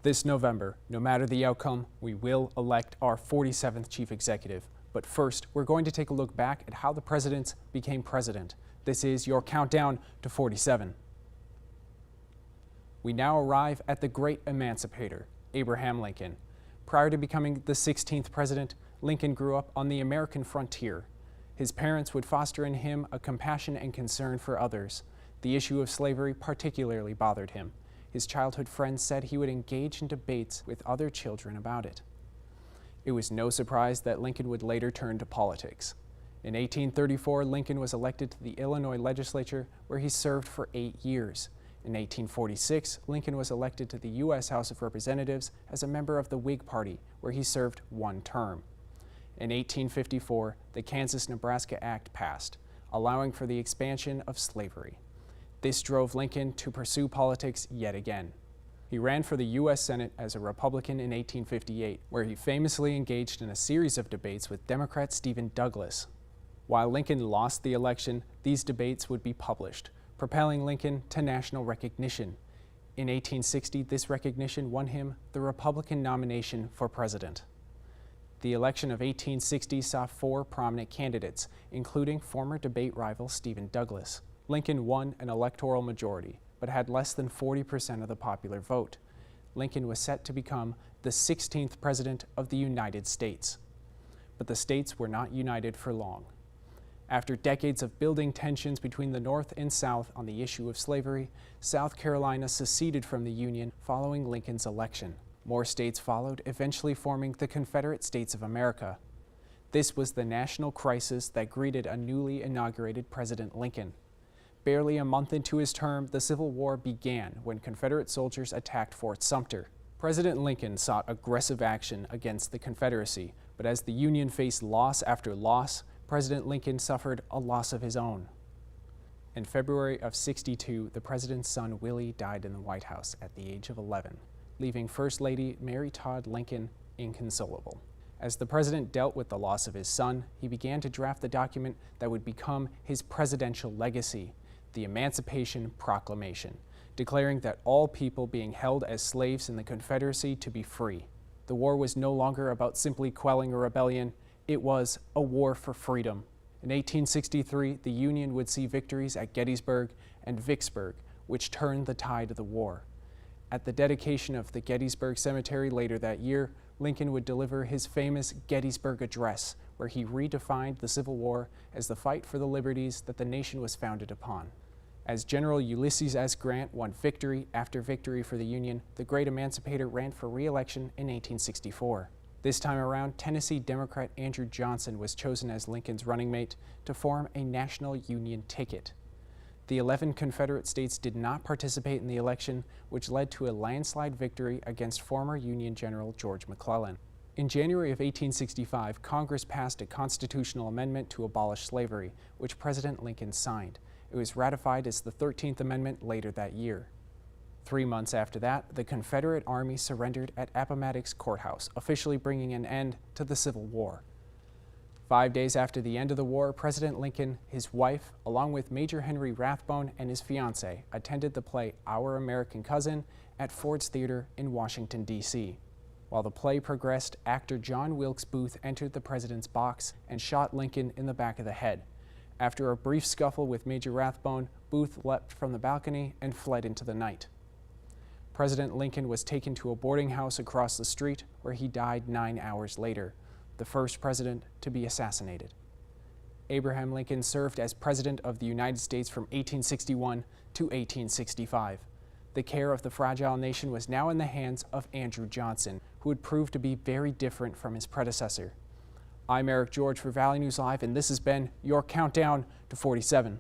This November, no matter the outcome, we will elect our 47th chief executive. But first, we're going to take a look back at how the presidents became president. This is your countdown to 47. We now arrive at the great emancipator, Abraham Lincoln. Prior to becoming the 16th president, Lincoln grew up on the American frontier. His parents would foster in him a compassion and concern for others. The issue of slavery particularly bothered him. His childhood friends said he would engage in debates with other children about it. It was no surprise that Lincoln would later turn to politics. In 1834, Lincoln was elected to the Illinois legislature, where he served for 8 years. In 1846, Lincoln was elected to the U.S. House of Representatives as a member of the Whig Party, where he served 1 term. In 1854, the Kansas-Nebraska Act passed, allowing for the expansion of slavery. This drove Lincoln to pursue politics yet again. He ran for the U.S. Senate as a Republican in 1858, where he famously engaged in a series of debates with Democrat Stephen Douglas. While Lincoln lost the election, these debates would be published, propelling Lincoln to national recognition. In 1860, this recognition won him the Republican nomination for president. The election of 1860 saw 4 prominent candidates, including former debate rival Stephen Douglas. Lincoln won an electoral majority, but had less than 40% of the popular vote. Lincoln was set to become the 16th president of the United States. But the states were not united for long. After decades of building tensions between the North and South on the issue of slavery, South Carolina seceded from the Union following Lincoln's election. More states followed, eventually forming the Confederate States of America. This was the national crisis that greeted a newly inaugurated President Lincoln. Barely a month into his term, the Civil War began when Confederate soldiers attacked Fort Sumter. President Lincoln sought aggressive action against the Confederacy, but as the Union faced loss after loss, President Lincoln suffered a loss of his own. In February of '62, the president's son Willie died in the White House at the age of 11, leaving First Lady Mary Todd Lincoln inconsolable. As the president dealt with the loss of his son, he began to draft the document that would become his presidential legacy, the Emancipation Proclamation, declaring that all people being held as slaves in the Confederacy to be free. The war was no longer about simply quelling a rebellion, it was a war for freedom. In 1863, the Union would see victories at Gettysburg and Vicksburg, which turned the tide of the war. At the dedication of the Gettysburg Cemetery later that year, Lincoln would deliver his famous Gettysburg Address, where he redefined the Civil War as the fight for the liberties that the nation was founded upon. As General Ulysses S. Grant won victory after victory for the Union, the great emancipator ran for re-election in 1864. This time around, Tennessee Democrat Andrew Johnson was chosen as Lincoln's running mate to form a national Union ticket. The 11 Confederate states did not participate in the election, which led to a landslide victory against former Union General George McClellan. In January of 1865, Congress passed a constitutional amendment to abolish slavery, which President Lincoln signed. It was ratified as the 13th Amendment later that year. 3 months after that, the Confederate Army surrendered at Appomattox Courthouse, officially bringing an end to the Civil War. 5 days after the end of the war, President Lincoln, his wife, along with Major Henry Rathbone and his fiancée, attended the play Our American Cousin at Ford's Theater in Washington, D.C. While the play progressed, actor John Wilkes Booth entered the president's box and shot Lincoln in the back of the head. After a brief scuffle with Major Rathbone, Booth leapt from the balcony and fled into the night. President Lincoln was taken to a boarding house across the street, where he died 9 hours later, the first president to be assassinated. Abraham Lincoln served as President of the United States from 1861 to 1865. The care of the fragile nation was now in the hands of Andrew Johnson, who would prove to be very different from his predecessor. I'm Eric George for Valley News Live, and this has been your countdown to 47.